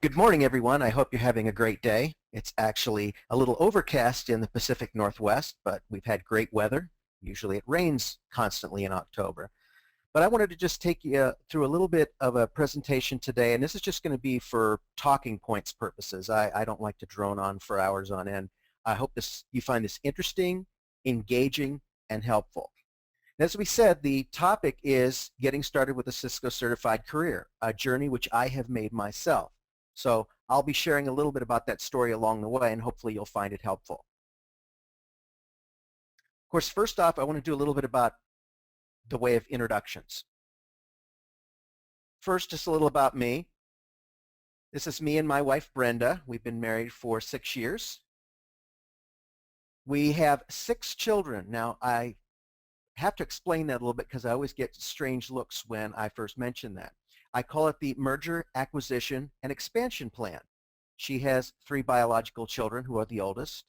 Good morning, everyone. I hope you're having a great day. It's actually a little overcast in the Pacific Northwest, but we've had great weather. Usually it rains constantly in October. But I wanted to just take you through a little bit of a presentation today, and this is just going to be for talking points purposes. I don't like to drone on for hours on end. I hope you find this interesting, engaging, and helpful. As we said, the topic is getting started with a Cisco certified career, a journey which I have made myself. So I'll be sharing a little bit about that story along the way, and hopefully you'll find it helpful. Of course, first off, I want to do a little bit about the way of introductions. First, just a little about me. This is me and my wife, Brenda. We've been married for 6 years. We have 6 children. Now, I have to explain that a little bit because I always get strange looks when I first mention that. I call it the merger, acquisition, and expansion plan. She has 3 biological children who are the oldest.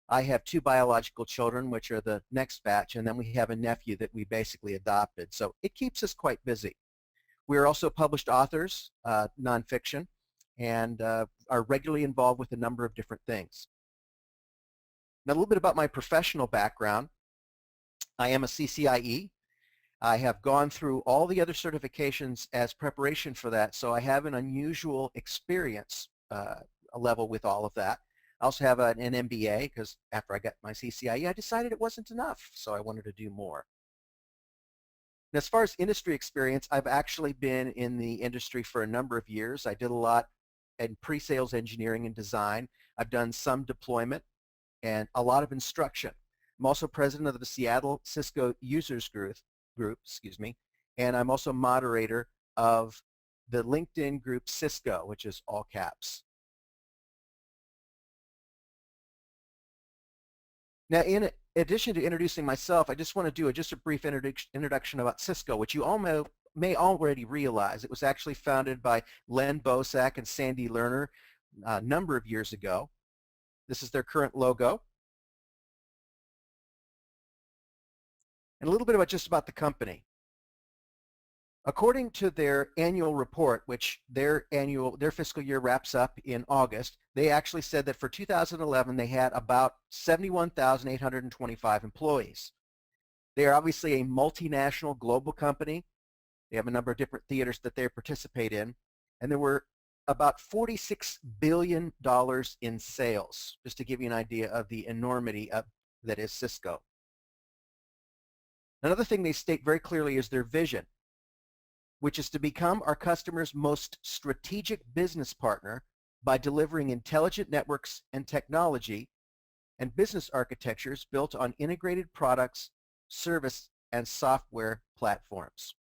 I have 2 biological children, which are the next batch, and then we have a nephew that we basically adopted. So it keeps us quite busy. We're also published authors, nonfiction, and are regularly involved with a number of different things. Now, a little bit about my professional background. I am a CCIE. I have gone through all the other certifications as preparation for that, so I have an unusual experience level with all of that. I also have an MBA because after I got my CCIE, I decided it wasn't enough, so I wanted to do more. And as far as industry experience, I've actually been in the industry for a number of years. I did a lot in pre-sales engineering and design. I've done some deployment and a lot of instruction. I'm also president of the Seattle Cisco Users Group, and I'm also moderator of the LinkedIn group Cisco, which is all caps. Now, in addition to introducing myself, I just want to do just a brief introduction about Cisco, which you all may already realize. It was actually founded by Len Bosak and Sandy Lerner a number of years ago. This is their current logo. And a little bit about the company. According to their annual report, which their fiscal year wraps up in August, they actually said that for 2011 they had about 71,825 employees. They are obviously a multinational global company. They have a number of different theaters that they participate in, and there were about $46 billion in sales, just to give you an idea of the enormity that is Cisco. Another thing they state very clearly is their vision, which is to become our customers' most strategic business partner by delivering intelligent networks and technology and business architectures built on integrated products, service, and software platforms.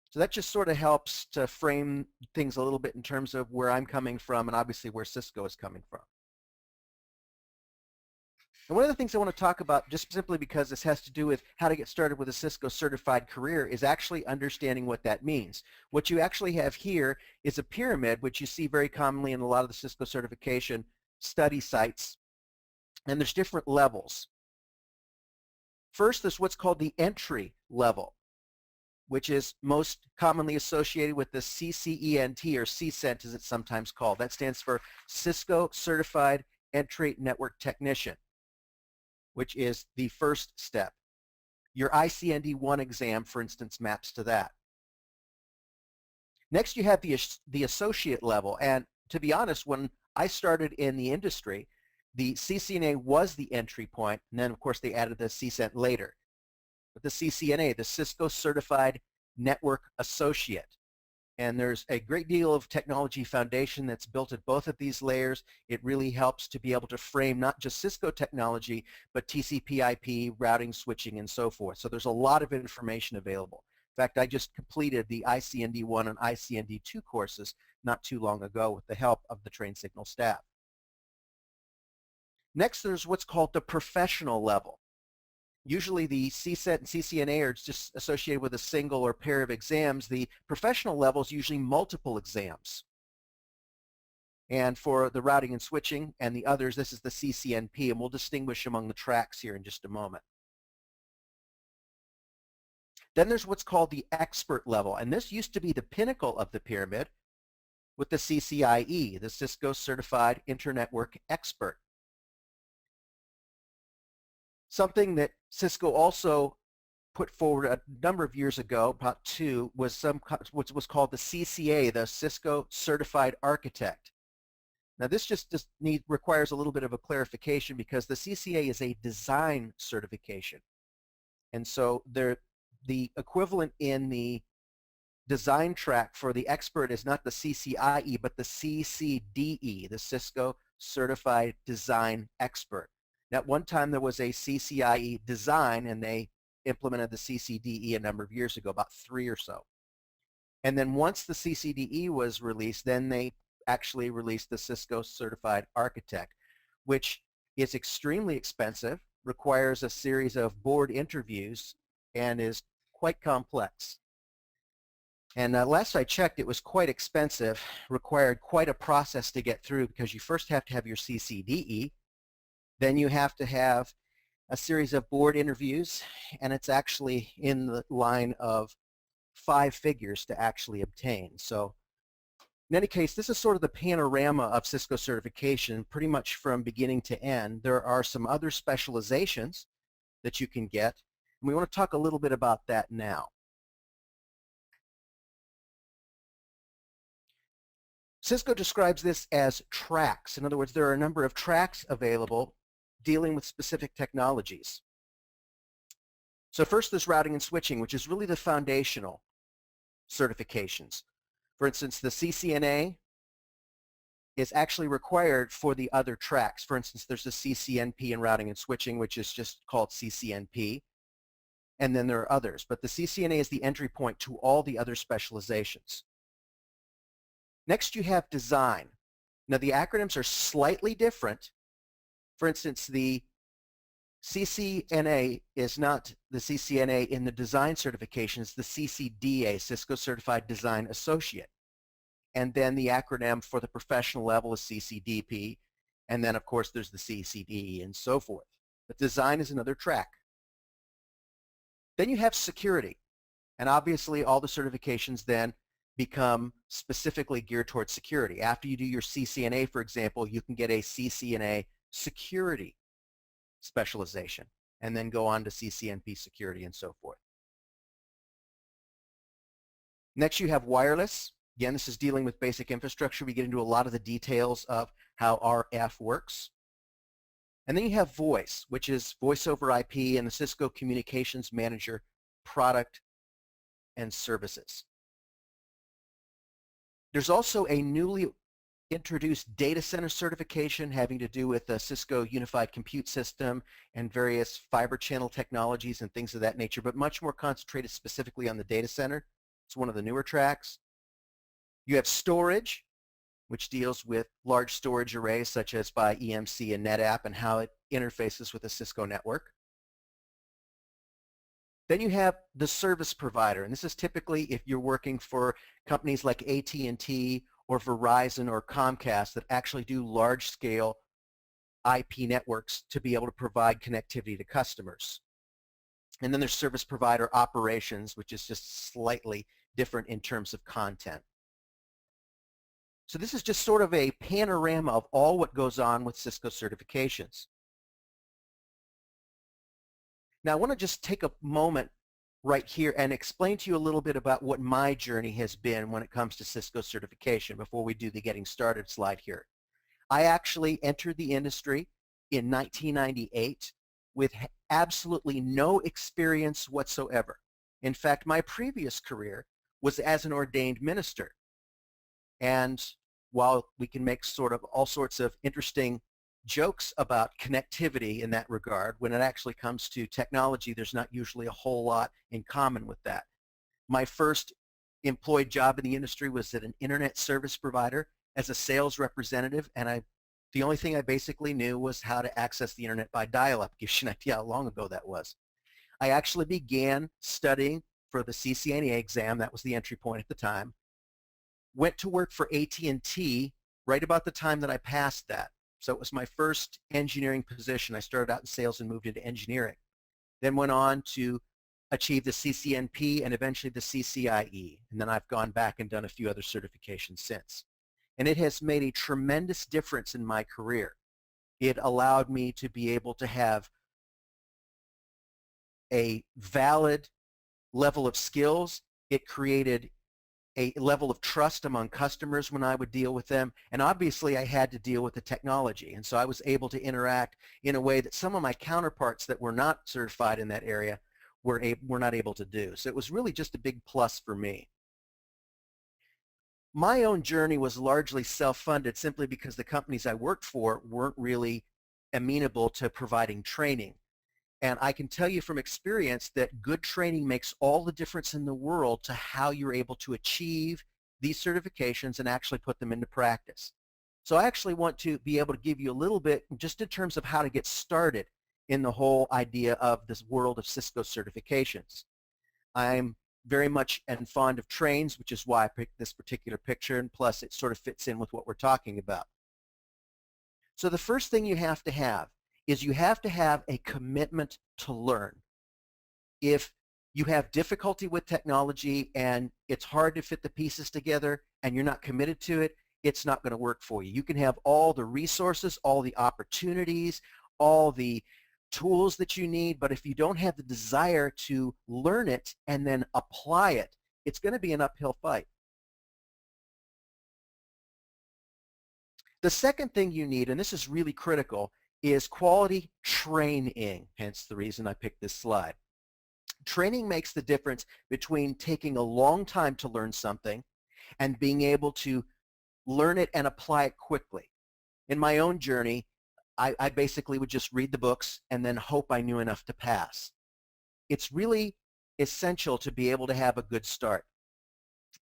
So that just sort of helps to frame things a little bit in terms of where I'm coming from and obviously where Cisco is coming from. And one of the things I want to talk about, just simply because this has to do with how to get started with a Cisco certified career, is actually understanding what that means. What you actually have here is a pyramid, which you see very commonly in a lot of the Cisco certification study sites, and there's different levels. First, there's what's called the entry level, which is most commonly associated with the CCENT, or CCENT as it's sometimes called. That stands for Cisco Certified Entry Network Technician, which is the first step. Your ICND-1 exam, for instance, maps to that. Next, you have the associate level, and to be honest, when I started in the industry, the CCNA was the entry point, and then of course they added the CCENT later. But the CCNA, the Cisco Certified Network Associate, and there's a great deal of technology foundation that's built at both of these layers. It really helps to be able to frame not just Cisco technology, but TCP/IP, routing, switching, and so forth. So there's a lot of information available. In fact, I just completed the ICND-1 and ICND-2 courses not too long ago with the help of the Train Signal staff. Next, there's what's called the professional level. Usually the CCENT and CCNA are just associated with a single or pair of exams. The professional level is usually multiple exams. And for the routing and switching and the others, this is the CCNP, and we'll distinguish among the tracks here in just a moment. Then there's what's called the expert level, and this used to be the pinnacle of the pyramid. with the CCIE, the Cisco Certified Internetwork Expert. Something that Cisco also put forward a number of years ago, about 2, was what was called the CCA, the Cisco Certified Architect. Now this just requires a little bit of a clarification because the CCA is a design certification. And so the equivalent in the design track for the expert is not the CCIE, but the CCDE, the Cisco Certified Design Expert. Now, at one time there was a CCIE design, and they implemented the CCDE a number of years ago, about 3 or so. And then once the CCDE was released, then they actually released the Cisco Certified Architect, which is extremely expensive, requires a series of board interviews, and is quite complex. And last I checked, it was quite expensive, required quite a process to get through because you first have to have your CCDE, then you have to have a series of board interviews, and it's actually in the line of 5 figures to actually obtain. So in any case, this is sort of the panorama of Cisco certification, pretty much from beginning to end. There are some other specializations that you can get, and we want to talk a little bit about that now. Cisco describes this as tracks. In other words, there are a number of tracks available dealing with specific technologies. So first there's routing and switching, which is really the foundational certifications. For instance, the CCNA is actually required for the other tracks. For instance, there's the CCNP in routing and switching, which is just called CCNP, and then there are others. But the CCNA is the entry point to all the other specializations. Next, you have design. Now, the acronyms are slightly different. For instance, the CCNA is not the CCNA in the design certifications, the CCDA, Cisco Certified Design Associate. And then the acronym for the professional level is CCDP. And then, of course, there's the CCDE and so forth. But design is another track. Then you have security. And obviously, all the certifications then become specifically geared towards security. After you do your CCNA, for example, you can get a CCNA security specialization and then go on to CCNP security and so forth. Next, you have wireless. Again, this is dealing with basic infrastructure. We get into a lot of the details of how RF works. And then you have voice, which is voice over IP and the Cisco Communications Manager product and services. There's also a newly introduced data center certification having to do with the Cisco Unified Compute System and various fiber channel technologies and things of that nature, but much more concentrated specifically on the data center. It's one of the newer tracks. You have storage, which deals with large storage arrays such as by EMC and NetApp and how it interfaces with the Cisco network. Then you have the service provider, and this is typically if you're working for companies like AT&T or Verizon or Comcast that actually do large-scale IP networks to be able to provide connectivity to customers. And then there's service provider operations, which is just slightly different in terms of content. So this is just sort of a panorama of all what goes on with Cisco certifications. Now I want to just take a moment right here and explain to you a little bit about what my journey has been when it comes to Cisco certification before we do the getting started slide here. I actually entered the industry in 1998 with absolutely no experience whatsoever. In fact, my previous career was as an ordained minister. And while we can make sort of all sorts of interesting jokes about connectivity in that regard, when it actually comes to technology, there's not usually a whole lot in common with that. My first employed job in the industry was at an internet service provider as a sales representative, and the only thing I basically knew was how to access the internet by dial-up. Gives you an idea how long ago that was. I actually began studying for the CCNA exam. That was the entry point at the time. Went to work for AT&T right about the time that I passed that. So it was my first engineering position. I started out in sales and moved into engineering. Then went on to achieve the CCNP and eventually the CCIE. And then I've gone back and done a few other certifications since. and it has made a tremendous difference in my career. It allowed me to be able to have a valid level of skills. It created a level of trust among customers when I would deal with them. And obviously I had to deal with the technology. And so I was able to interact in a way that some of my counterparts that were not certified in that area were not able to do. So it was really just a big plus for me. My own journey was largely self-funded simply because the companies I worked for weren't really amenable to providing training. And I can tell you from experience that good training makes all the difference in the world to how you're able to achieve these certifications and actually put them into practice. So I actually want to be able to give you a little bit just in terms of how to get started in the whole idea of this world of Cisco certifications. I'm very much and fond of trains, which is why I picked this particular picture, and plus it sort of fits in with what we're talking about. So the first thing you have to have is you have to have a commitment to learn. If you have difficulty with technology and it's hard to fit the pieces together and you're not committed to it, it's not going to work for you. You can have all the resources, all the opportunities, all the tools that you need, but if you don't have the desire to learn it and then apply it, it's going to be an uphill fight. The second thing you need, and this is really critical, is quality training, hence the reason I picked this slide. Training makes the difference between taking a long time to learn something and being able to learn it and apply it quickly. In my own journey, I basically would just read the books and then hope I knew enough to pass. It's really essential to be able to have a good start.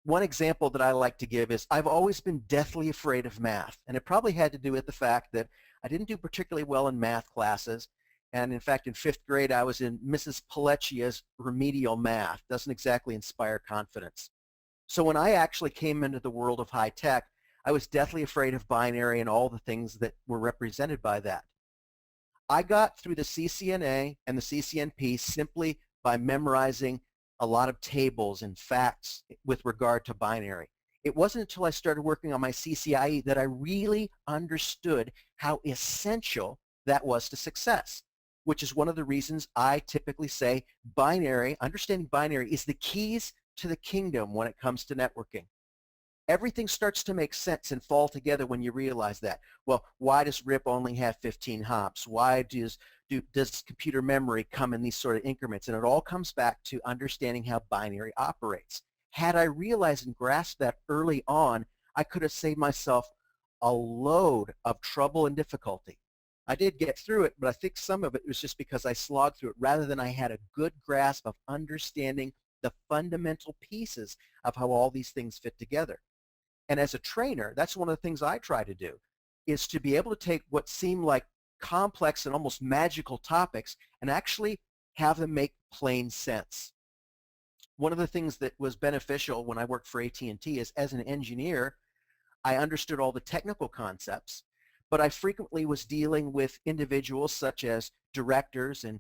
One example that I like to give is I've always been deathly afraid of math, and it probably had to do with the fact that I didn't do particularly well in math classes, and in fact in 5th grade I was in Mrs. Palechia's remedial math. Doesn't exactly inspire confidence. So when I actually came into the world of high tech, I was deathly afraid of binary and all the things that were represented by that. I got through the CCNA and the CCNP simply by memorizing a lot of tables and facts with regard to binary. It wasn't until I started working on my CCIE that I really understood how essential that was to success, which is one of the reasons I typically say understanding binary is the keys to the kingdom when it comes to networking. Everything starts to make sense and fall together when you realize that. Well, why does RIP only have 15 hops? Why does computer memory come in these sort of increments? And it all comes back to understanding how binary operates. Had I realized and grasped that early on, I could have saved myself a load of trouble and difficulty. I did get through it, but I think some of it was just because I slogged through it rather than I had a good grasp of understanding the fundamental pieces of how all these things fit together. And as a trainer, that's one of the things I try to do, is to be able to take what seem like complex and almost magical topics and actually have them make plain sense. One of the things that was beneficial when I worked for AT&T is as an engineer, I understood all the technical concepts, but I frequently was dealing with individuals such as directors and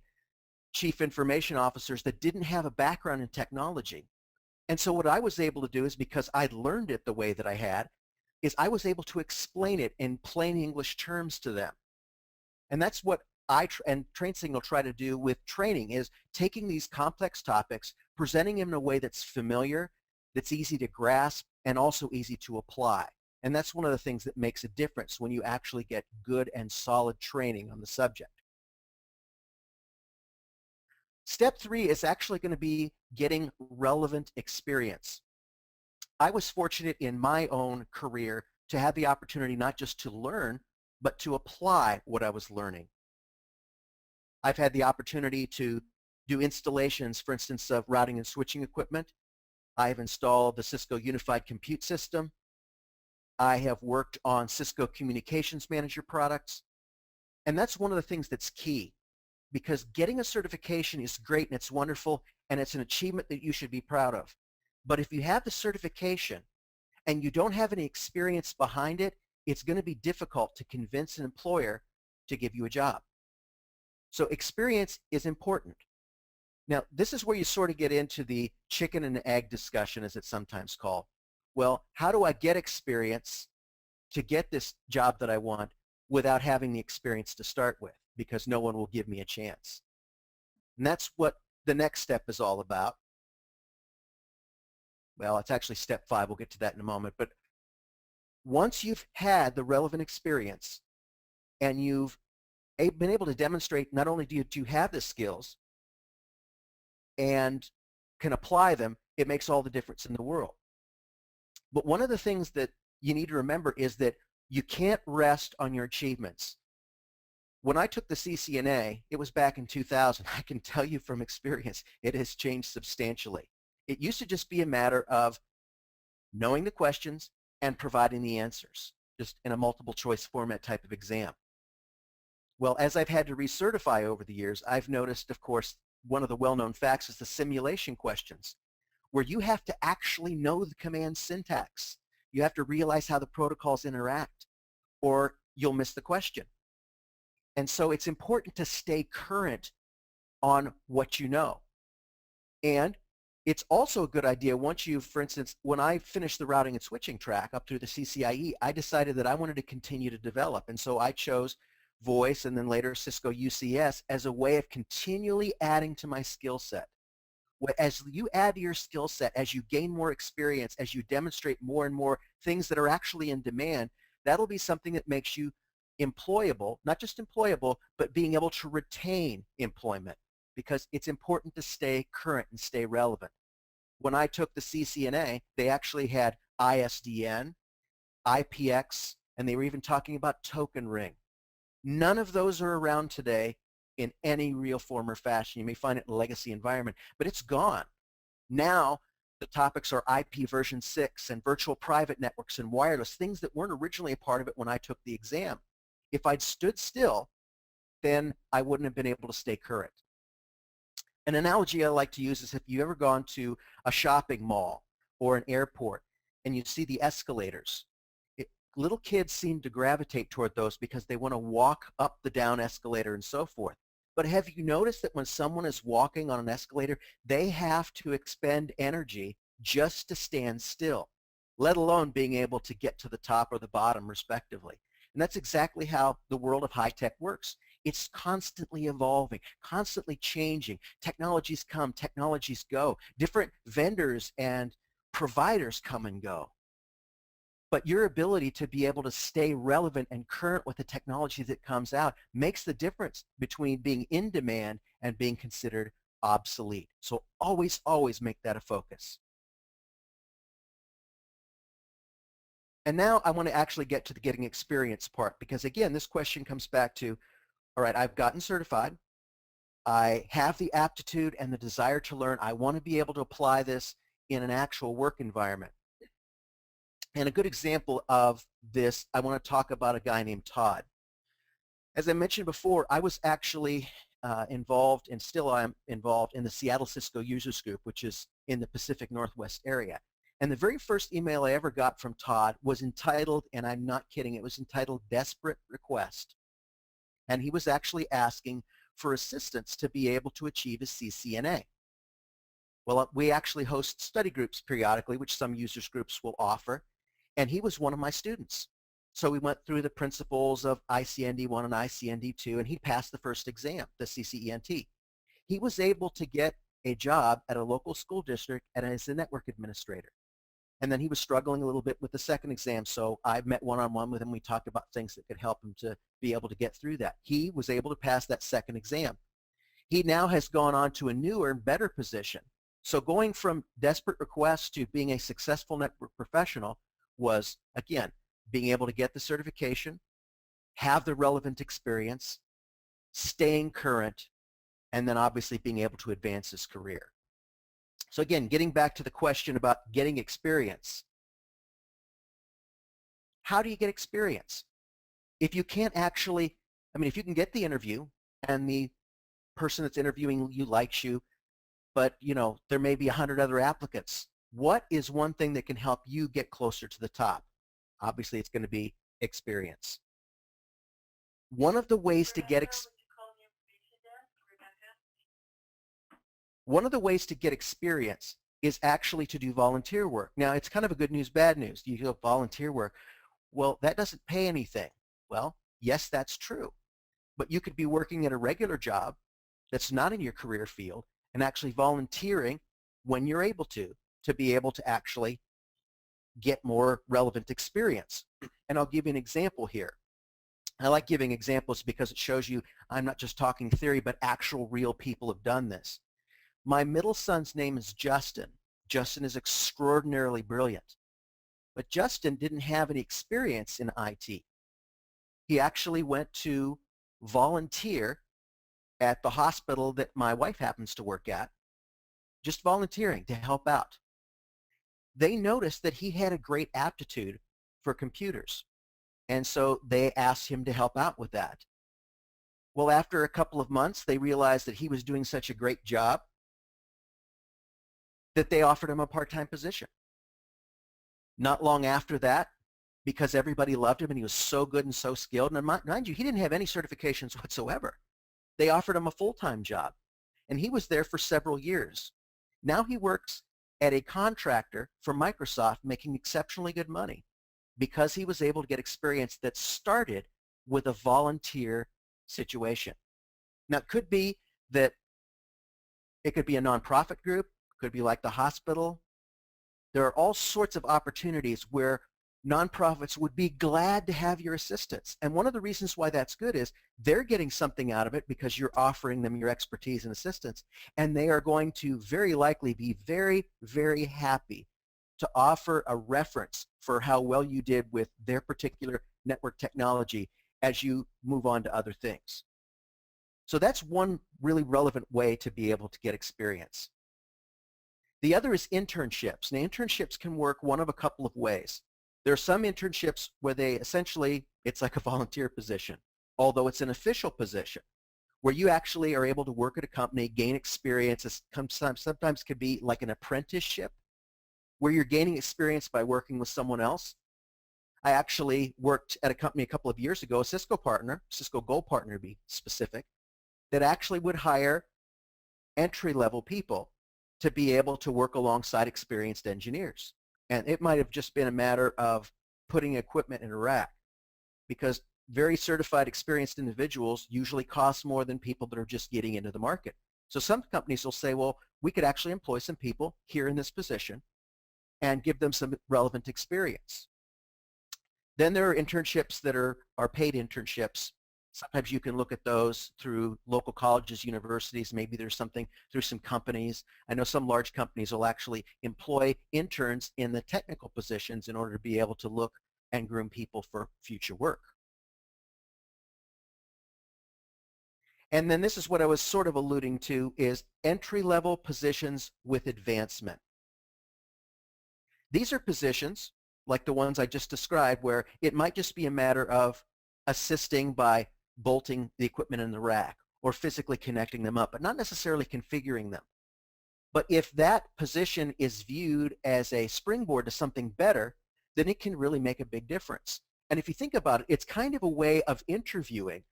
chief information officers that didn't have a background in technology. And so what I was able to do is, because I'd learned it the way that I had, is I was able to explain it in plain English terms to them. And that's what and TrainSignal try to do with training, is taking these complex topics, presenting them in a way that's familiar, that's easy to grasp, and also easy to apply. And that's one of the things that makes a difference when you actually get good and solid training on the subject. Step 3 is actually going to be getting relevant experience. I was fortunate in my own career to have the opportunity not just to learn, but to apply what I was learning. I've had the opportunity to do installations, for instance, of routing and switching equipment. I have installed the Cisco Unified Compute System. I have worked on Cisco Communications Manager products. And that's one of the things that's key, because getting a certification is great and it's wonderful and it's an achievement that you should be proud of. But if you have the certification and you don't have any experience behind it, it's going to be difficult to convince an employer to give you a job. So experience is important. Now, this is where you sort of get into the chicken and egg discussion, as it's sometimes called. Well, how do I get experience to get this job that I want without having the experience to start with, because no one will give me a chance. And that's what the next step is all about. Well, it's actually step 5. We'll get to that in a moment. But once you've had the relevant experience and you've been able to demonstrate not only do you have the skills and can apply them, it makes all the difference in the world. But one of the things that you need to remember is that you can't rest on your achievements. When I took the CCNA, it was back in 2000. I can tell you from experience, it has changed substantially. It used to just be a matter of knowing the questions and providing the answers, just in a multiple choice format type of exam. Well, as I've had to recertify over the years, I've noticed, of course, one of the well-known facts is the simulation questions, where you have to actually know the command syntax. You have to realize how the protocols interact, or you'll miss the question. And so it's important to stay current on what you know. And it's also a good idea once you, for instance, when I finished the routing and switching track up through the CCIE, I decided that I wanted to continue to develop. And so I chose voice and then later Cisco UCS as a way of continually adding to my skill set. As you add to your skill set, as you gain more experience, as you demonstrate more and more things that are actually in demand, that'll be something that makes you employable, not just employable, but being able to retain employment, because it's important to stay current and stay relevant. When I took the CCNA, they actually had ISDN, IPX, and they were even talking about token ring. None of those are around today in any real form or fashion. You may find it in a legacy environment, but it's gone. Now, the topics are IP version 6 and virtual private networks and wireless, things that weren't originally a part of it when I took the exam. If I'd stood still, then I wouldn't have been able to stay current. An analogy I like to use is if you've ever gone to a shopping mall or an airport and you see the escalators. Little kids seem to gravitate toward those because they want to walk up the down escalator and so forth. But have you noticed that when someone is walking on an escalator, they have to expend energy just to stand still, let alone being able to get to the top or the bottom respectively. And that's exactly how the world of high tech works. It's constantly evolving, constantly changing. Technologies come, technologies go. Different vendors and providers come and go. But your ability to be able to stay relevant and current with the technology that comes out makes the difference between being in demand and being considered obsolete. So always, always make that a focus. And now I want to actually get to the getting experience part, because again, this question comes back to, all right, I've gotten certified. I have the aptitude and the desire to learn. I want to be able to apply this in an actual work environment. And a good example of this, I want to talk about a guy named Todd. As I mentioned before, I was actually involved, and still am involved, in the Seattle Cisco Users Group, which is in the Pacific Northwest area. And the very first email I ever got from Todd was entitled, and I'm not kidding, it was entitled Desperate Request. And he was actually asking for assistance to be able to achieve his CCNA. Well, we actually host study groups periodically, which some users groups will offer. And he was one of my students. So we went through the principles of ICND1 and ICND2, and he passed the first exam, the CCENT. He was able to get a job at a local school district as a network administrator. And then he was struggling a little bit with the second exam, so I met one-on-one with him. We talked about things that could help him to be able to get through that. He was able to pass that second exam. He now has gone on to a newer and better position. So going from desperate requests to being a successful network professional was, again, being able to get the certification, have the relevant experience, staying current, and then obviously being able to advance his career. So again, getting back to the question about getting experience. How do you get experience? If you can't actually, if you can get the interview and the person that's interviewing you likes you, but there may be 100 other applicants, what is one thing that can help you get closer to the top? Obviously, it's going to be experience. One of the ways to get experience is actually to do volunteer work. Now, it's kind of a good news, bad news. You do volunteer work. Well, that doesn't pay anything. Well, yes, that's true. But you could be working at a regular job that's not in your career field and actually volunteering when you're able to be able to actually get more relevant experience. And I'll give you an example here. I like giving examples because it shows you I'm not just talking theory, but actual real people have done this. My middle son's name is Justin. Justin is extraordinarily brilliant. But Justin didn't have any experience in IT. He actually went to volunteer at the hospital that my wife happens to work at, just volunteering to help out. They noticed that he had a great aptitude for computers, and so they asked him to help out with that. Well, after a couple of months, they realized that he was doing such a great job that they offered him a part-time position. Not long after that, because everybody loved him and he was so good and so skilled, and mind you, he didn't have any certifications whatsoever. They offered him a full-time job, and he was there for several years. Now he works at a contractor for Microsoft, making exceptionally good money because he was able to get experience that started with a volunteer situation. Now, it could be that it could be a nonprofit group, could be like the hospital. There are all sorts of opportunities where nonprofits would be glad to have your assistance. And one of the reasons why that's good is they're getting something out of it because you're offering them your expertise and assistance. And they are going to very likely be very, very happy to offer a reference for how well you did with their particular network technology as you move on to other things. So that's one really relevant way to be able to get experience. The other is internships. Now, internships can work one of a couple of ways. There are some internships where they essentially, it's like a volunteer position, although it's an official position, where you actually are able to work at a company, gain experience. It sometimes could be like an apprenticeship, where you're gaining experience by working with someone else. I actually worked at a company a couple of years ago, a Cisco partner, Cisco Gold partner to be specific, that actually would hire entry-level people to be able to work alongside experienced engineers. And it might have just been a matter of putting equipment in a rack, because very certified, experienced individuals usually cost more than people that are just getting into the market. So some companies will say, well, we could actually employ some people here in this position and give them some relevant experience. Then there are internships that are paid internships. Sometimes you can look at those through local colleges, universities. Maybe there's something through some companies. I know some large companies will actually employ interns in the technical positions in order to be able to look and groom people for future work. And then this is what I was sort of alluding to, is entry-level positions with advancement. These are positions like the ones I just described, where it might just be a matter of assisting by bolting the equipment in the rack or physically connecting them up, but not necessarily configuring them. But if that position is viewed as a springboard to something better, then it can really make a big difference. And if you think about it, it's kind of a way of interviewing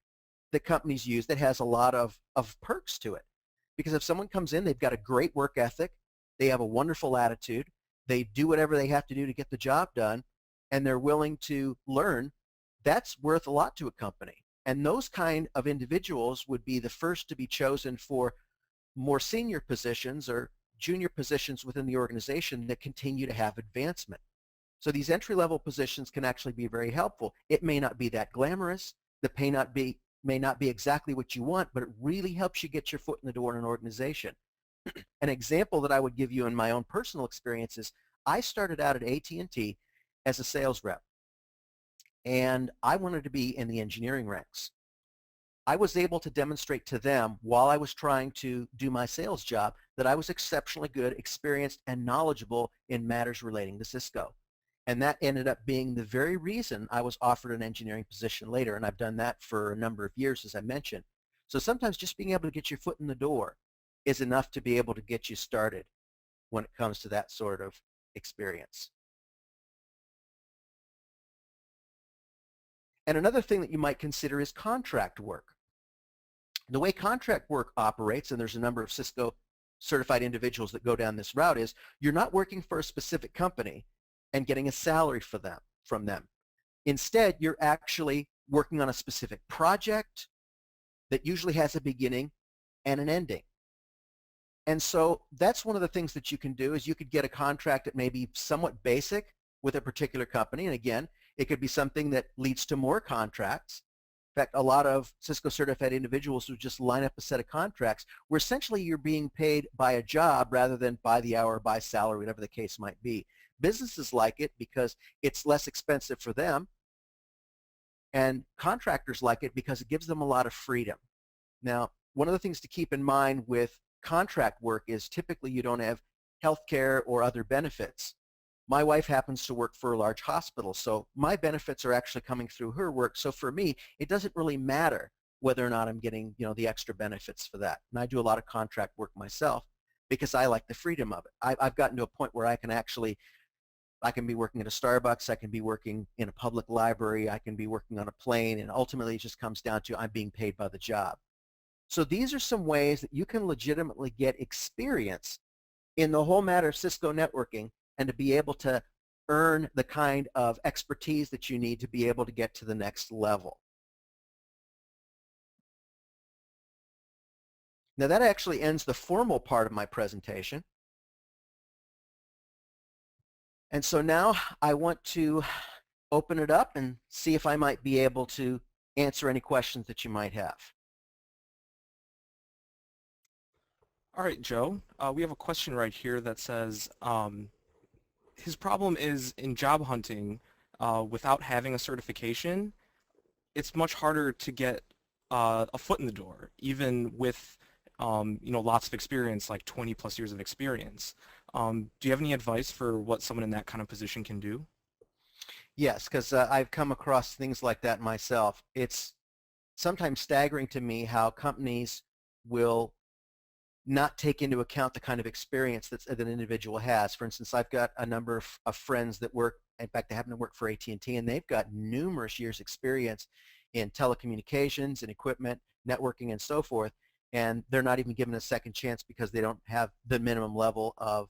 that companies use that has a lot of perks to it. Because if someone comes in, they've got a great work ethic, they have a wonderful attitude, they do whatever they have to do to get the job done, and they're willing to learn, that's worth a lot to a company. And those kind of individuals would be the first to be chosen for more senior positions or junior positions within the organization that continue to have advancement. So these entry-level positions can actually be very helpful. It may not be that glamorous, the pay may not be exactly what you want, but it really helps you get your foot in the door in an organization. An example that I would give you in my own personal experience is I started out at AT&T as a sales rep, and I wanted to be in the engineering ranks. I was able to demonstrate to them while I was trying to do my sales job that I was exceptionally good, experienced, and knowledgeable in matters relating to Cisco. And that ended up being the very reason I was offered an engineering position later, and I've done that for a number of years, as I mentioned. So sometimes just being able to get your foot in the door is enough to be able to get you started when it comes to that sort of experience. And another thing that you might consider is contract work. The way contract work operates, and there's a number of Cisco certified individuals that go down this route, is you're not working for a specific company and getting a salary from them. Instead, you're actually working on a specific project that usually has a beginning and an ending. And so that's one of the things that you can do is you could get a contract that may be somewhat basic with a particular company. And again, it could be something that leads to more contracts. In fact, a lot of Cisco certified individuals who just line up a set of contracts where essentially you're being paid by a job rather than by the hour, by salary, whatever the case might be. Businesses like it because it's less expensive for them, and contractors like it because it gives them a lot of freedom. Now, one of the things to keep in mind with contract work is typically you don't have health care or other benefits. My wife happens to work for a large hospital, so my benefits are actually coming through her work. So for me, it doesn't really matter whether or not I'm getting, the extra benefits for that. And I do a lot of contract work myself because I like the freedom of it. I've gotten to a point where I can be working at a Starbucks, I can be working in a public library, I can be working on a plane, and ultimately it just comes down to I'm being paid by the job. So these are some ways that you can legitimately get experience in the whole matter of Cisco networking and to be able to earn the kind of expertise that you need to be able to get to the next level. Now that actually ends the formal part of my presentation. And so now I want to open it up and see if I might be able to answer any questions that you might have. All right, Joe. We have a question right here that says his problem is in job hunting without having a certification, it's much harder to get a foot in the door, even with lots of experience, like 20 plus years of experience. Do you have any advice for what someone in that kind of position can do? Yes, because I've come across things like that myself. It's sometimes staggering to me how companies will not take into account the kind of experience that an individual has. For instance, I've got a number of friends that work, in fact, they happen to work for AT&T, and they've got numerous years experience in telecommunications and equipment, networking, and so forth, and they're not even given a second chance because they don't have the minimum level of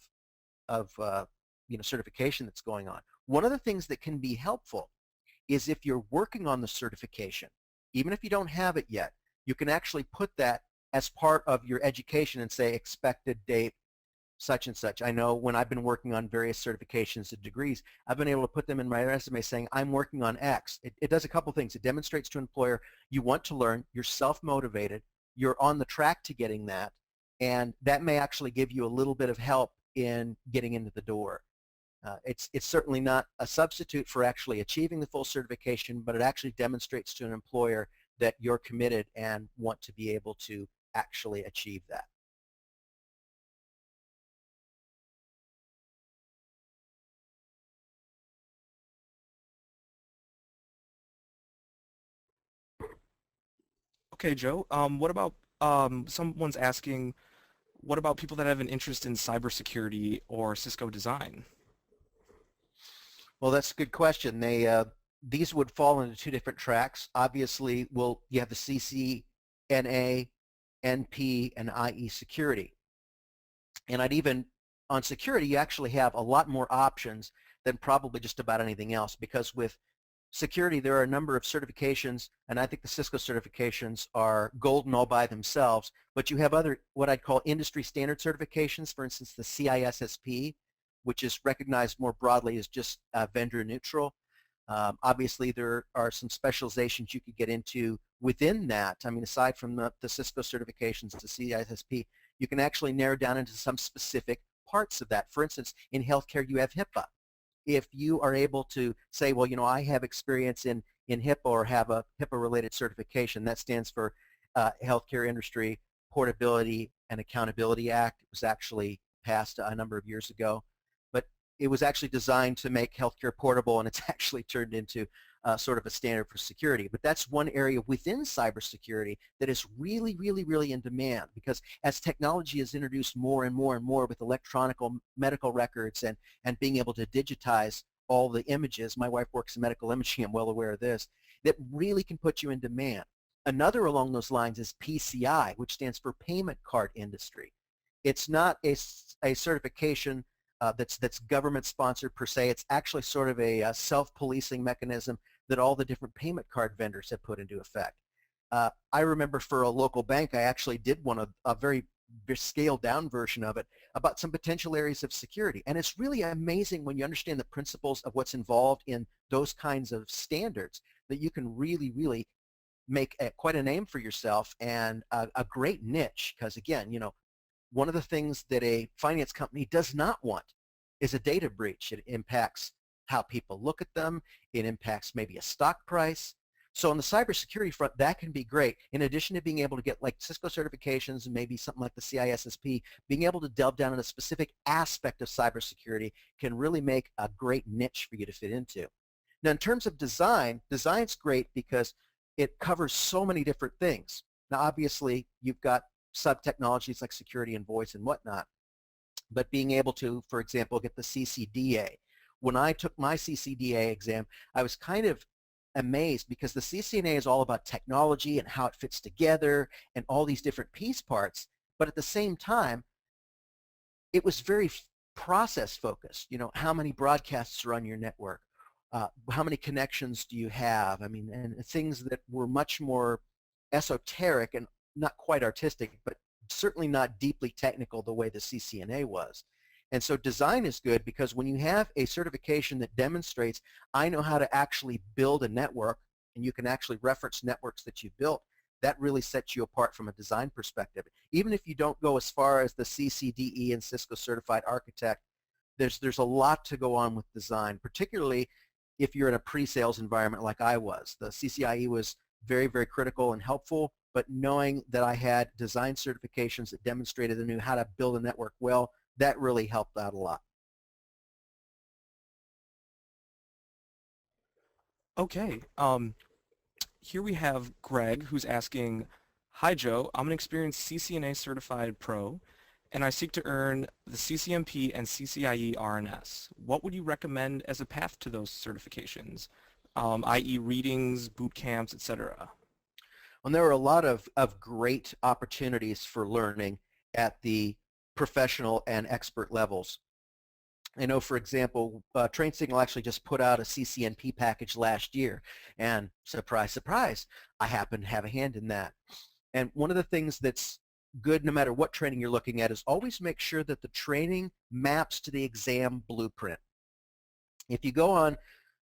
certification that's going on. One of the things that can be helpful is if you're working on the certification, even if you don't have it yet, you can actually put that as part of your education and say expected date such and such. I know when I've been working on various certifications and degrees, I've been able to put them in my resume saying I'm working on X. It does a couple things. It demonstrates to an employer you want to learn, you're self-motivated, you're on the track to getting that, and that may actually give you a little bit of help in getting into the door. It's certainly not a substitute for actually achieving the full certification, but it actually demonstrates to an employer that you're committed and want to be able to actually achieve that. Okay, Joe. What about someone's asking, what about people that have an interest in cybersecurity or Cisco design? Well, that's a good question. These would fall into two different tracks. Obviously, you have the CCNA, NP, and IE security. And on security, you actually have a lot more options than probably just about anything else, because with security, there are a number of certifications, and I think the Cisco certifications are golden all by themselves, but you have other, what I'd call industry standard certifications, for instance, the CISSP, which is recognized more broadly as just vendor neutral. Obviously, there are some specializations you could get into within that. I mean, aside from the Cisco certifications to CISSP, you can actually narrow down into some specific parts of that. For instance, in healthcare, you have HIPAA. If you are able to say, well, I have experience in HIPAA or have a HIPAA-related certification, that stands for Healthcare Industry Portability and Accountability Act. It was actually passed a number of years ago, but it was actually designed to make healthcare portable, and it's actually turned into sort of a standard for security. But that's one area within cybersecurity that is really, really, really in demand, because as technology is introduced more and more and more with electronic medical records and being able to digitize all the images, my wife works in medical imaging, I'm well aware of this, that really can put you in demand. Another along those lines is PCI, which stands for Payment Card Industry. It's not a certification that's government sponsored per se. It's actually sort of a self-policing mechanism that all the different payment card vendors have put into effect. I remember for a local bank, I actually did a very scaled down version of it about some potential areas of security. And it's really amazing when you understand the principles of what's involved in those kinds of standards that you can really, really make quite a name for yourself and a great niche. Because again, one of the things that a finance company does not want is a data breach. It impacts how people look at them. It impacts maybe a stock price. So on the cybersecurity front, that can be great. In addition to being able to get like Cisco certifications and maybe something like the CISSP, being able to delve down in a specific aspect of cybersecurity can really make a great niche for you to fit into. Now, in terms of design, design's great because it covers so many different things. Now, obviously, you've got sub-technologies like security and voice and whatnot, but being able to, for example, get the CCDA. When I took my CCDA exam, I was kind of amazed because the CCNA is all about technology and how it fits together and all these different piece parts, but at the same time, it was very process focused. How many broadcasts are on your network? How many connections do you have? I mean, and things that were much more esoteric and not quite artistic, but certainly not deeply technical the way the CCNA was. And so design is good because when you have a certification that demonstrates I know how to actually build a network, and you can actually reference networks that you built, that really sets you apart from a design perspective. Even if you don't go as far as the CCDE and Cisco Certified Architect, there's a lot to go on with design, particularly if you're in a pre-sales environment like I was. The CCIE was very, very critical and helpful, but knowing that I had design certifications that demonstrated I knew how to build a network well, that really helped out a lot. Okay. Here we have Greg who's asking, "Hi Joe, I'm an experienced CCNA certified pro, and I seek to earn the CCMP and CCIE RNS. What would you recommend as a path to those certifications, i.e. readings, boot camps, etc.?" And there are a lot of great opportunities for learning at the professional and expert levels. I know, for example, Train Signal actually just put out a CCNP package last year, and surprise, surprise, I happen to have a hand in that. And one of the things that's good no matter what training you're looking at is always make sure that the training maps to the exam blueprint. If you go on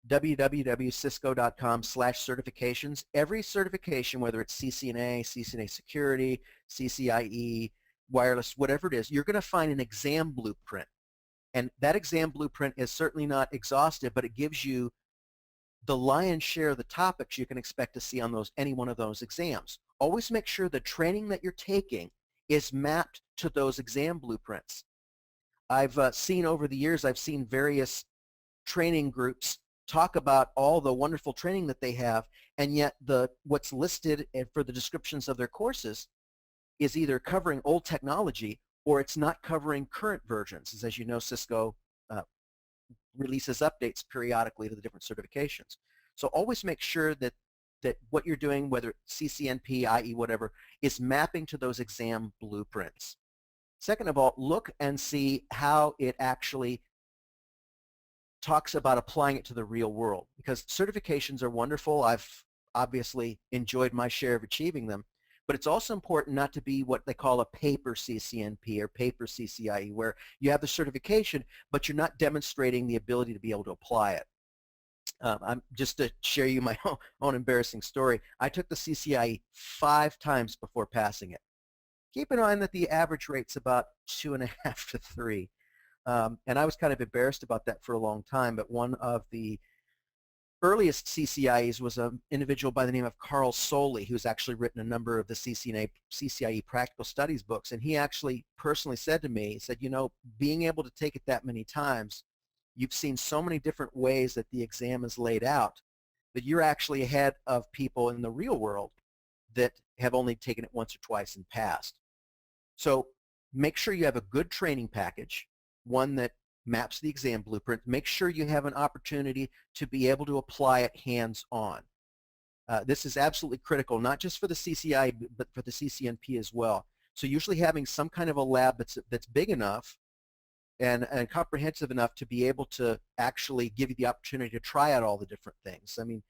www.cisco.com/certifications, every certification, whether it's CCNA, CCNA Security, CCIE, wireless, whatever it is, you're going to find an exam blueprint. And that exam blueprint is certainly not exhaustive, but it gives you the lion's share of the topics you can expect to see on any one of those exams. Always make sure the training that you're taking is mapped to those exam blueprints. I've seen over the years, I've seen various training groups talk about all the wonderful training that they have, and yet what's listed for the descriptions of their courses is either covering old technology or it's not covering current versions. As you know, Cisco releases updates periodically to the different certifications. So always make sure that what you're doing, whether CCNP, IE, whatever, is mapping to those exam blueprints. Second of all, look and see how it actually talks about applying it to the real world, because certifications are wonderful. I've obviously enjoyed my share of achieving them, but it's also important not to be what they call a paper CCNP or paper CCIE, where you have the certification, but you're not demonstrating the ability to be able to apply it. Just to share you my own embarrassing story, I took the CCIE 5 times before passing it. Keep in mind that the average rate's about 2.5 to 3. And I was kind of embarrassed about that for a long time, but one of the earliest CCIEs was an individual by the name of Carl Soley, who's actually written a number of the CCIE practical studies books, and he actually personally said to me, he said, being able to take it that many times, you've seen so many different ways that the exam is laid out that you're actually ahead of people in the real world that have only taken it once or twice and passed. So make sure you have a good training package, one that maps the exam blueprint. Make sure you have an opportunity to be able to apply it hands-on. This is absolutely critical, not just for the CCI, but for the CCNP as well. So usually having some kind of a lab that's big enough and comprehensive enough to be able to actually give you the opportunity to try out all the different things. I mean,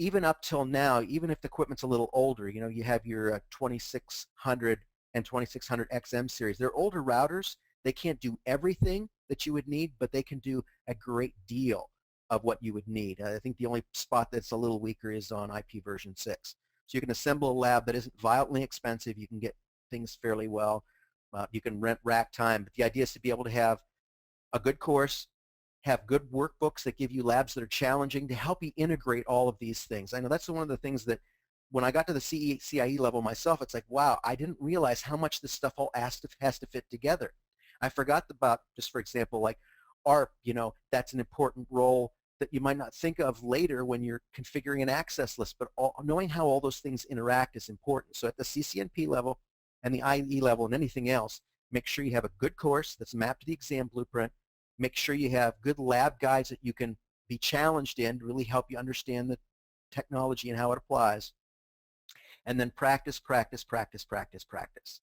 even up till now, even if the equipment's a little older, you have your 2600 and 2600 XM series. They're older routers. They can't do everything that you would need, but they can do a great deal of what you would need. I think the only spot that's a little weaker is on IP version 6. So you can assemble a lab that isn't violently expensive. You can get things fairly well. You can rent rack time, but the idea is to be able to have a good course, have good workbooks that give you labs that are challenging to help you integrate all of these things. I know that's one of the things that when I got to the CCIE level myself, it's like, wow, I didn't realize how much this stuff all has to fit together. I forgot about, just for example, like ARP, that's an important role that you might not think of later when you're configuring an access list, but knowing how all those things interact is important. So at the CCNP level and the IE level and anything else, make sure you have a good course that's mapped to the exam blueprint. Make sure you have good lab guides that you can be challenged in to really help you understand the technology and how it applies. And then practice, practice, practice, practice, practice.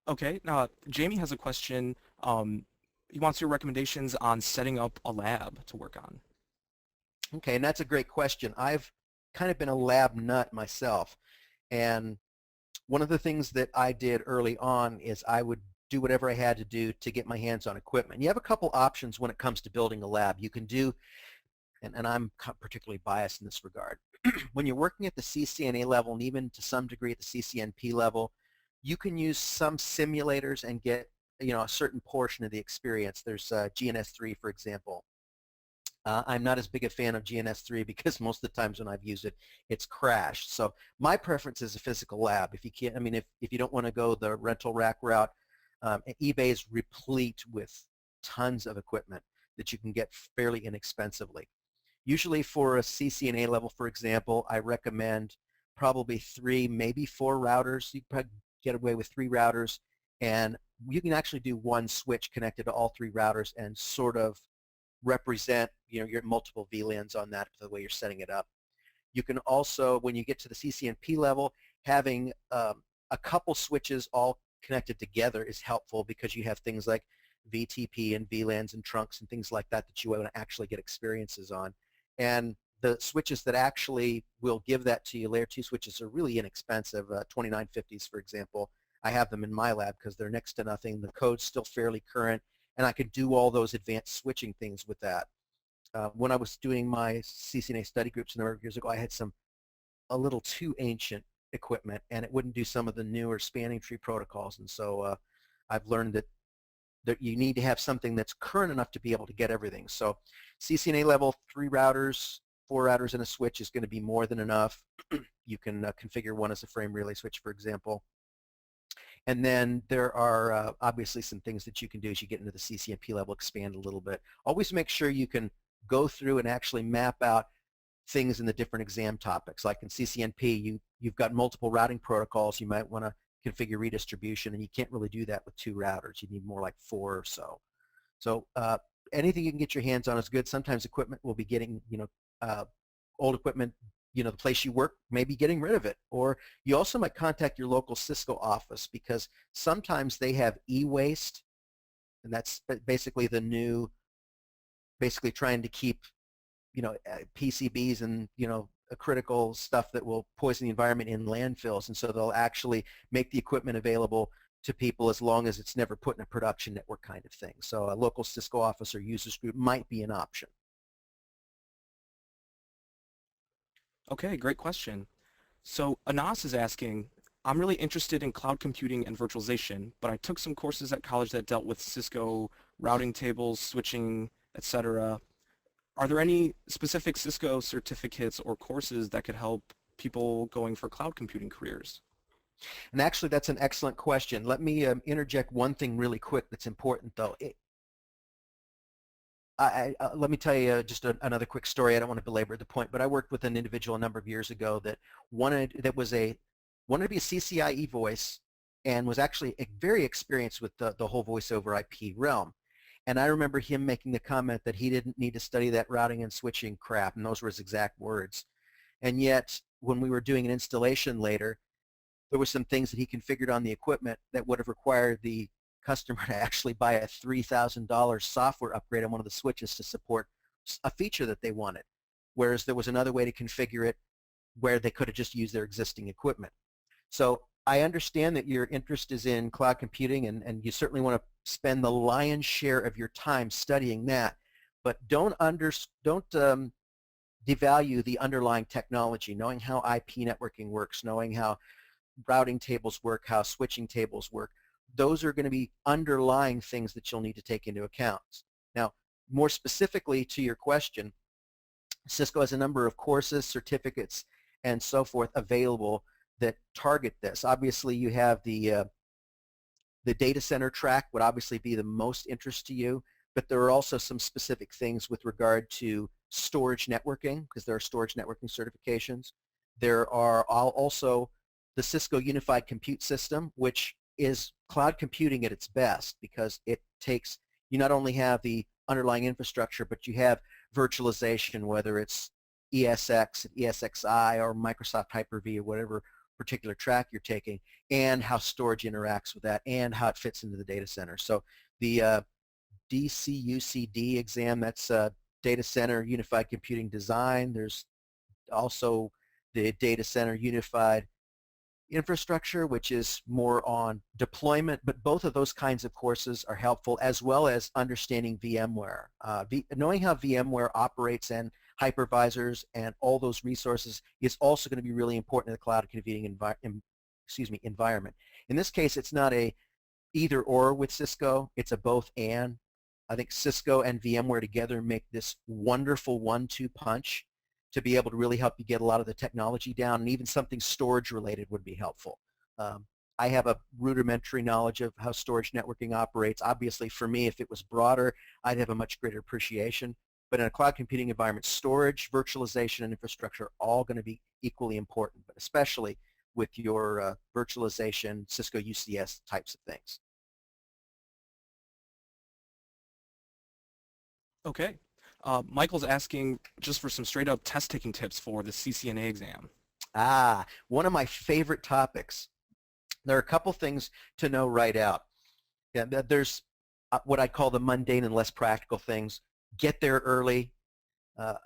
Okay, now Jamie has a question. He wants your recommendations on setting up a lab to work on. Okay, and that's a great question. I've kind of been a lab nut myself. And one of the things that I did early on is I would do whatever I had to do to get my hands on equipment. You have a couple options when it comes to building a lab. You can do, and I'm particularly biased in this regard, when you're working at the CCNA level and even to some degree at the CCNP level, you can use some simulators and get a certain portion of the experience. There's GNS3, for example. I'm not as big a fan of GNS3 because most of the times when I've used it, it's crashed. So my preference is a physical lab. If you can't, if you don't want to go the rental rack route, eBay is replete with tons of equipment that you can get fairly inexpensively. Usually for a CCNA level, for example, I recommend probably 3, maybe 4 routers. You can probably get away with 3 routers, and you can actually do one switch connected to all 3 routers and sort of represent your multiple VLANs on that the way you're setting it up. You can also, when you get to the CCNP level, having a couple switches all connected together is helpful because you have things like VTP and VLANs and trunks and things like that that you want to actually get experiences on. And the switches that actually will give that to you, layer 2 switches, are really inexpensive. 2950s, for example. I have them in my lab because they're next to nothing. The code's still fairly current, and I could do all those advanced switching things with that. When I was doing my CCNA study groups a number of years ago, I had a little too ancient equipment, and it wouldn't do some of the newer spanning tree protocols. And so I've learned that you need to have something that's current enough to be able to get everything. So CCNA level, 3 routers, 4 routers and a switch is going to be more than enough. You can configure one as a frame relay switch, for example. And then there are obviously some things that you can do as you get into the CCNP level, expand a little bit. Always make sure you can go through and actually map out things in the different exam topics. Like in CCNP, you've got multiple routing protocols. You might want to configure redistribution, and you can't really do that with 2 routers. You need more like 4 or so. So anything you can get your hands on is good. Sometimes equipment will be getting, old equipment, the place you work may be getting rid of it. Or you also might contact your local Cisco office because sometimes they have e-waste, and that's basically the new, basically trying to keep, PCBs and, critical stuff that will poison the environment in landfills. And so they'll actually make the equipment available to people as long as it's never put in a production network kind of thing. So a local Cisco office or users group might be an option. Okay, great question. So Anas is asking, I'm really interested in cloud computing and virtualization, but I took some courses at college that dealt with Cisco routing tables, switching, etc. Are there any specific Cisco certificates or courses that could help people going for cloud computing careers? And actually, that's an excellent question. Let me interject one thing really quick that's important, though. Let me tell you just another quick story. I don't want to belabor the point, but I worked with an individual a number of years ago that wanted to be a CCIE voice and was actually very experienced with the whole voice over IP realm. And I remember him making the comment that he didn't need to study that routing and switching crap, and those were his exact words. And yet, when we were doing an installation later, there were some things that he configured on the equipment that would have required the customer to actually buy a $3,000 software upgrade on one of the switches to support a feature that they wanted, whereas there was another way to configure it where they could have just used their existing equipment. So I understand that your interest is in cloud computing, and you certainly want to spend the lion's share of your time studying that, but don't devalue the underlying technology, knowing how IP networking works, knowing how routing tables work, how switching tables work. Those are going to be underlying things that you'll need to take into account. Now, more specifically to your question, Cisco has a number of courses, certificates, and so forth available that target this. Obviously, you have the data center track would obviously be the most interest to you, but there are also some specific things with regard to storage networking, because there are storage networking certifications. There are also the Cisco Unified Compute System, which is cloud computing at its best, because it takes, you not only have the underlying infrastructure, but you have virtualization, whether it's ESX, ESXi, or Microsoft Hyper-V, or whatever particular track you're taking, and how storage interacts with that, and how it fits into the data center. So the DCUCD exam, that's Data Center Unified Computing Design. There's also the Data Center Unified Infrastructure, which is more on deployment, but both of those kinds of courses are helpful, as well as understanding VMware. Knowing how VMware operates and hypervisors and all those resources is also going to be really important in the cloud computing environment. In this case, it's not a either or with Cisco, it's a both and. I think Cisco and VMware together make this wonderful 1-2 punch to be able to really help you get a lot of the technology down, and even something storage related would be helpful. I have a rudimentary knowledge of how storage networking operates. Obviously, for me, if it was broader, I'd have a much greater appreciation. But in a cloud computing environment, storage, virtualization, and infrastructure are all going to be equally important, but especially with your virtualization, Cisco UCS types of things. Okay. Michael's asking just for some straight up test taking tips for the CCNA exam. One of my favorite topics. There are a couple things to know right out. Yeah, there's what I call the mundane and less practical things. Get there early. I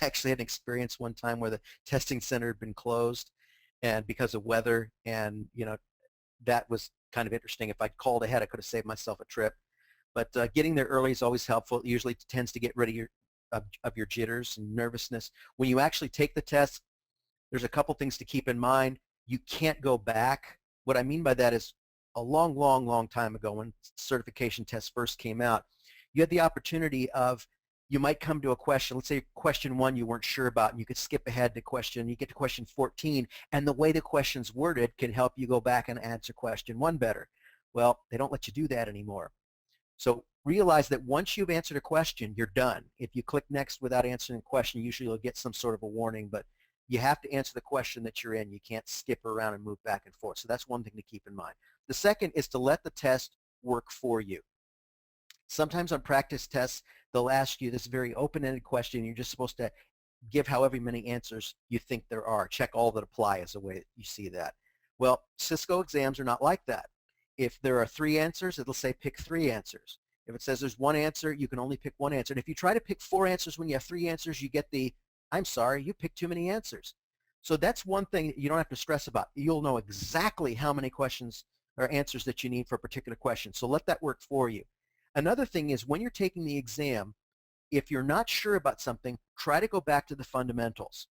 actually had an experience one time where the testing center had been closed, and because of weather, and that was kind of interesting. If I'd called ahead, I could have saved myself a trip. But getting there early is always helpful. It usually tends to get rid of your jitters and nervousness. When you actually take the test, there's a couple things to keep in mind. You can't go back. What I mean by that is a long, long, long time ago, when certification tests first came out, you had the opportunity of, you might come to a question, let's say question 1 you weren't sure about, and you could skip ahead to you get to question 14, and the way the question's worded can help you go back and answer question 1 better. Well, they don't let you do that anymore. So realize that once you've answered a question, you're done. If you click next without answering a question, usually you'll get some sort of a warning, but you have to answer the question that you're in. You can't skip around and move back and forth. So that's one thing to keep in mind. The second is to let the test work for you. Sometimes on practice tests, they'll ask you this very open-ended question. You're just supposed to give however many answers you think there are. Check all that apply is the way that you see that. Well, Cisco exams are not like that. If there are 3 answers, it'll say pick 3 answers. If it says there's 1 answer, you can only pick 1 answer. And if you try to pick 4 answers when you have 3 answers, you get the, I'm sorry, you picked too many answers. So that's one thing you don't have to stress about. You'll know exactly how many questions or answers that you need for a particular question. So let that work for you. Another thing is, when you're taking the exam, if you're not sure about something, try to go back to the fundamentals.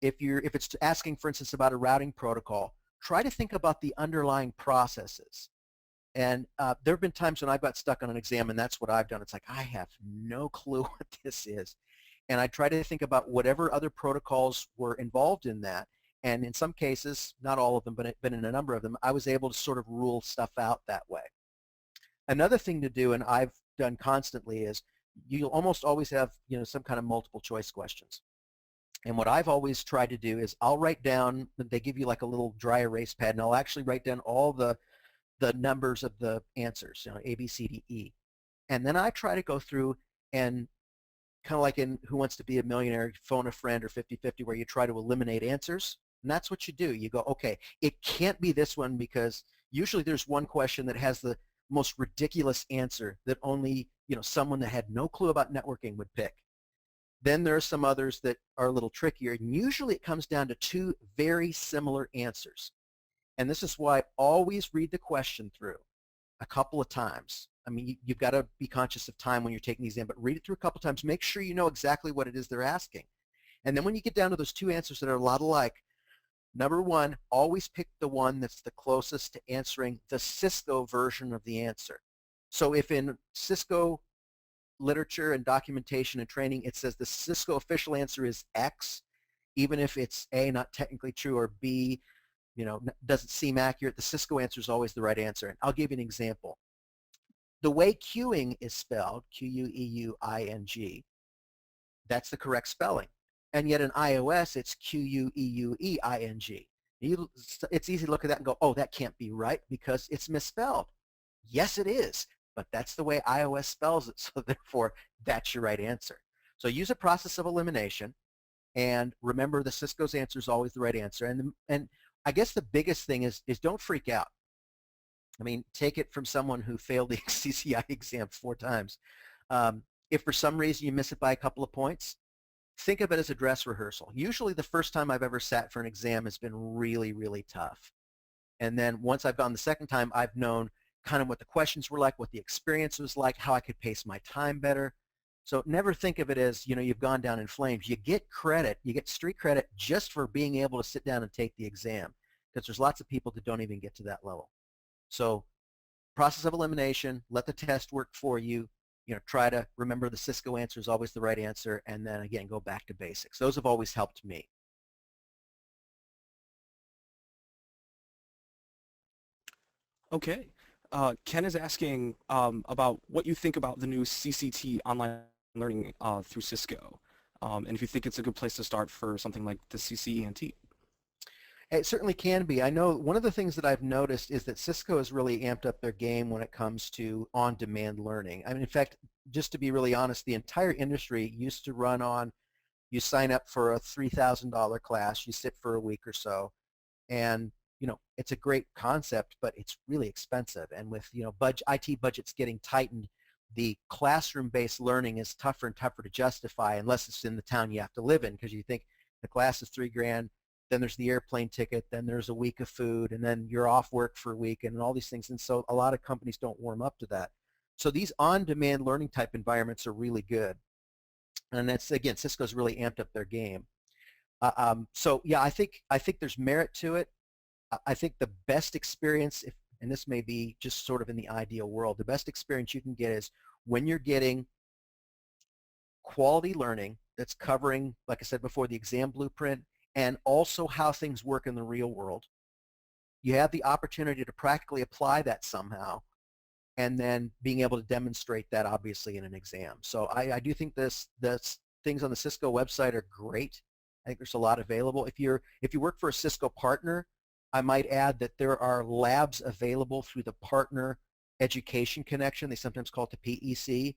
If it's asking, for instance, about a routing protocol, try to think about the underlying processes. And there have been times when I got stuck on an exam, and that's what I've done. It's like, I have no clue what this is. And I try to think about whatever other protocols were involved in that. And in some cases, not all of them, but in a number of them, I was able to sort of rule stuff out that way. Another thing to do, and I've done constantly, is you'll almost always have some kind of multiple choice questions. And what I've always tried to do is I'll write down, they give you like a little dry erase pad, and I'll actually write down all the numbers of the answers, A, B, C, D, E. And then I try to go through and kind of like in Who Wants to Be a Millionaire, Phone a Friend, or 50-50, where you try to eliminate answers. And that's what you do. You go, okay, it can't be this one, because usually there's one question that has the most ridiculous answer that only, someone that had no clue about networking would pick. Then there are some others that are a little trickier, and usually it comes down to two very similar answers. And this is why always read the question through a couple of times. I mean, you've got to be conscious of time when you're taking these in, but read it through a couple of times. Make sure you know exactly what it is they're asking. And then when you get down to those two answers that are a lot alike, number one, always pick the one that's the closest to answering the Cisco version of the answer. So if in Cisco literature and documentation and training, it says the Cisco official answer is X, even if it's A, not technically true, or B, doesn't seem accurate, the Cisco answer is always the right answer. And I'll give you an example. The way queuing is spelled, Q-U-E-U-I-N-G, that's the correct spelling. And yet in iOS, it's Q-U-E-U-E-I-N-G. It's easy to look at that and go, oh, that can't be right because it's misspelled. Yes, it is, but that's the way iOS spells it, so therefore, that's your right answer. So use a process of elimination, and remember the Cisco's answer is always the right answer. And I guess the biggest thing is don't freak out. I mean, take it from someone who failed the CCIE exam 4 times. If for some reason you miss it by a couple of points, think of it as a dress rehearsal. Usually the first time I've ever sat for an exam has been really, really tough. And then once I've gone the second time, I've known kind of what the questions were like, what the experience was like, how I could pace my time better. So never think of it as, you've gone down in flames. You get credit, you get street credit just for being able to sit down and take the exam, because there's lots of people that don't even get to that level. So process of elimination, let the test work for you. Try to remember the Cisco answer is always the right answer, and then again, go back to basics. Those have always helped me. Okay. Ken is asking about what you think about the new CCT online learning through Cisco, and if you think it's a good place to start for something like the CCENT. It certainly can be. I know one of the things that I've noticed is that Cisco has really amped up their game when it comes to on-demand learning. I mean, in fact, just to be really honest, the entire industry used to run on, you sign up for a $3,000 class, you sit for a week or so, and it's a great concept, but it's really expensive. And with IT budgets getting tightened, the classroom-based learning is tougher and tougher to justify unless it's in the town you have to live in, because you think the class is $3,000, then there's the airplane ticket, then there's a week of food, and then you're off work for a week, and all these things. And so a lot of companies don't warm up to that. So these on-demand learning type environments are really good. And that's, again, Cisco's really amped up their game. So yeah, I think there's merit to it. I think the best experience, and this may be just sort of in the ideal world, the best experience you can get is when you're getting quality learning that's covering, like I said before, the exam blueprint and also how things work in the real world. You have the opportunity to practically apply that somehow, and then being able to demonstrate that obviously in an exam. So I do think this things on the Cisco website are great. I think there's a lot available. If you work for a Cisco partner, I might add that there are labs available through the Partner Education Connection. They sometimes call it the PEC,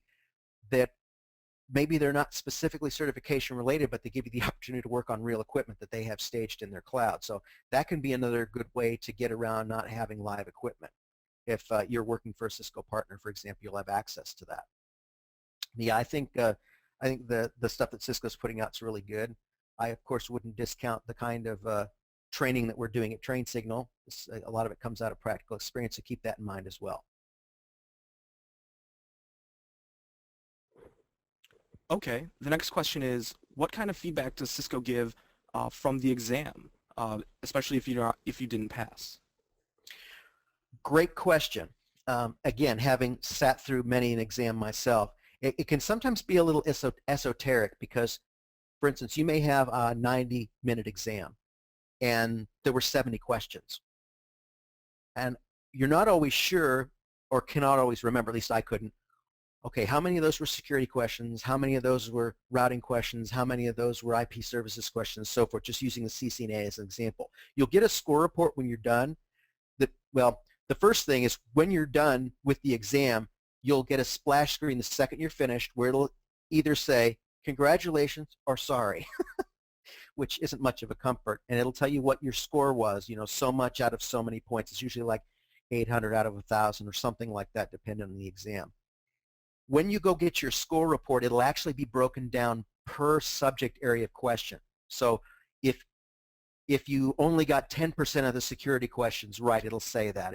that maybe they're not specifically certification related, but they give you the opportunity to work on real equipment that they have staged in their cloud. So that can be another good way to get around not having live equipment. If you're working for a Cisco partner, for example, you'll have access to that. Yeah, I think the stuff that Cisco's putting out is really good. I, of course, wouldn't discount the kind of training that we're doing at Train Signal. A lot of it comes out of practical experience, so keep that in mind as well. Okay, the next question is, what kind of feedback does Cisco give from the exam, especially if you didn't pass? Great question. Again, having sat through many an exam myself, it can sometimes be a little esoteric because, for instance, you may have a 90-minute exam and there were 70 questions. And you're not always sure or cannot always remember, at least I couldn't, okay, how many of those were security questions? How many of those were routing questions? How many of those were IP services questions, so forth, just using the CCNA as an example. You'll get a score report when you're done. Well, the first thing is when you're done with the exam, you'll get a splash screen the second you're finished where it'll either say, congratulations or sorry, which isn't much of a comfort. And it'll tell you what your score was, so much out of so many points. It's usually like, 800 out of 1,000 or something like that, depending on the exam. When you go get your score report, it'll actually be broken down per subject area of question. So if you only got 10% of the security questions right, it'll say that.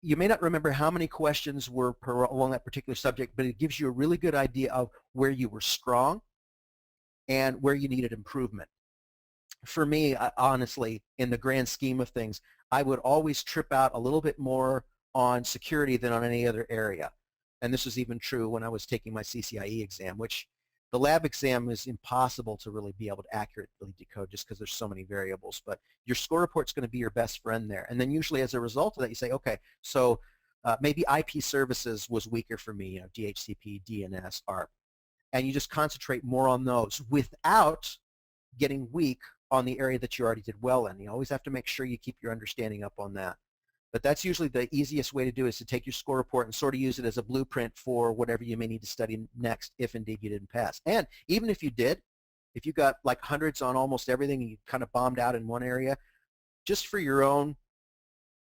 You may not remember how many questions were along that particular subject, but it gives you a really good idea of where you were strong and where you needed improvement. For me, honestly, in the grand scheme of things, I would always trip out a little bit more on security than on any other area. And this was even true when I was taking my CCIE exam, which the lab exam is impossible to really be able to accurately decode just because there's so many variables. But your score report's going to be your best friend there. And then usually as a result of that, you say, okay, so maybe IP services was weaker for me, DHCP, DNS, ARP. And you just concentrate more on those without getting weak on the area that you already did well in. You always have to make sure you keep your understanding up on that. But that's usually the easiest way to do it, is to take your score report and sort of use it as a blueprint for whatever you may need to study next if indeed you didn't pass. And even if you did, if you got like hundreds on almost everything and you kind of bombed out in one area, just for your own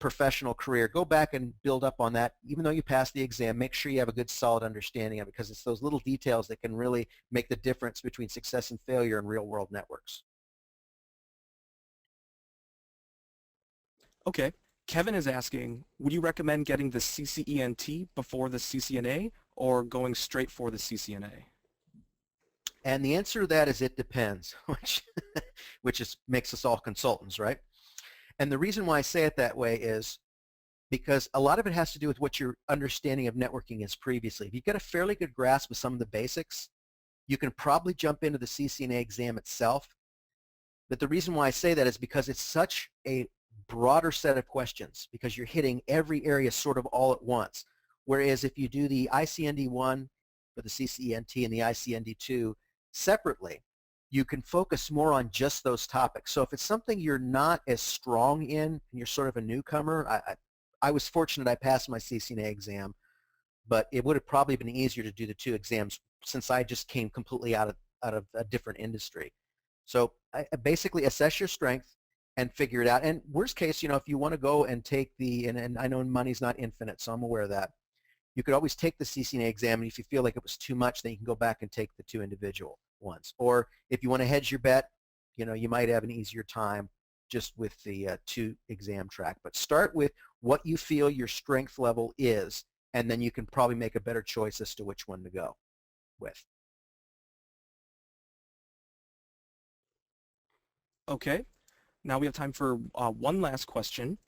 professional career, go back and build up on that. Even though you passed the exam, make sure you have a good solid understanding of it, because it's those little details that can really make the difference between success and failure in real world networks. Okay. Kevin is asking, would you recommend getting the CCENT before the CCNA or going straight for the CCNA? And the answer to that is it depends, which makes us all consultants, right? And the reason why I say it that way is because a lot of it has to do with what your understanding of networking is previously. If you've got a fairly good grasp of some of the basics, you can probably jump into the CCNA exam itself. But the reason why I say that is because it's such a broader set of questions, because you're hitting every area sort of all at once. Whereas if you do the ICND1 for the CCNT and the ICND2 separately, you can focus more on just those topics. So if it's something you're not as strong in and you're sort of a newcomer, I was fortunate I passed my CCNA exam, but it would have probably been easier to do the two exams since I just came completely out of a different industry. So I basically assess your strength and figure it out. And worst case, if you want to go and take and I know money's not infinite, so I'm aware of that, you could always take the CCNA exam, and if you feel like it was too much, then you can go back and take the two individual ones. Or if you want to hedge your bet, you might have an easier time just with the two exam track. But start with what you feel your strength level is, and then you can probably make a better choice as to which one to go with. Okay. Now we have time for one last question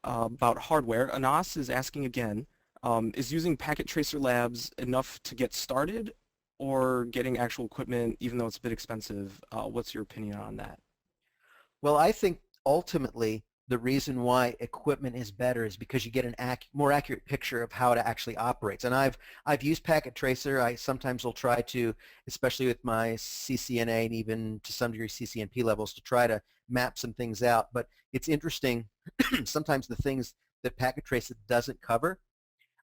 about hardware. Anas is asking again, is using Packet Tracer Labs enough to get started, or getting actual equipment, even though it's a bit expensive? What's your opinion on that? Well, I think ultimately the reason why equipment is better is because you get an more accurate picture of how it actually operates. And I've used Packet Tracer. I sometimes will try to, especially with my CCNA and even to some degree CCNP levels, to try to map some things out. But it's interesting, sometimes the things that Packet Tracer doesn't cover.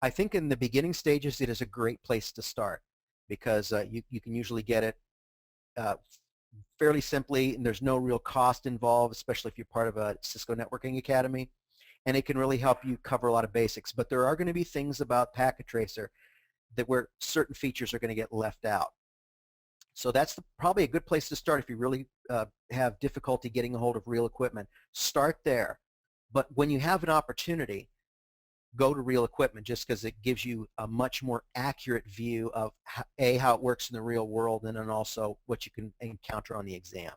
I think in the beginning stages it is a great place to start, because you can usually get it fairly simply, and there's no real cost involved, especially if you're part of a Cisco networking academy, and it can really help you cover a lot of basics. But there are going to be things about Packet Tracer where certain features are going to get left out. So that's probably a good place to start if you really have difficulty getting a hold of real equipment. Start there. But when you have an opportunity, go to real equipment, just because it gives you a much more accurate view of how it works in the real world, and then also what you can encounter on the exam.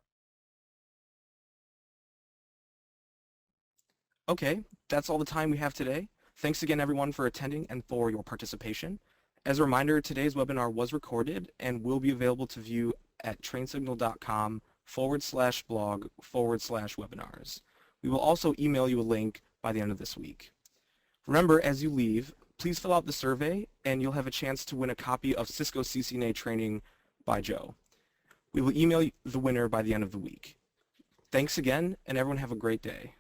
Okay, that's all the time we have today. Thanks again, everyone, for attending and for your participation. As a reminder, today's webinar was recorded and will be available to view at trainsignal.com/blog/webinars. We will also email you a link by the end of this week. Remember, as you leave, please fill out the survey and you'll have a chance to win a copy of Cisco CCNA training by Joe. We will email the winner by the end of the week. Thanks again, and everyone have a great day.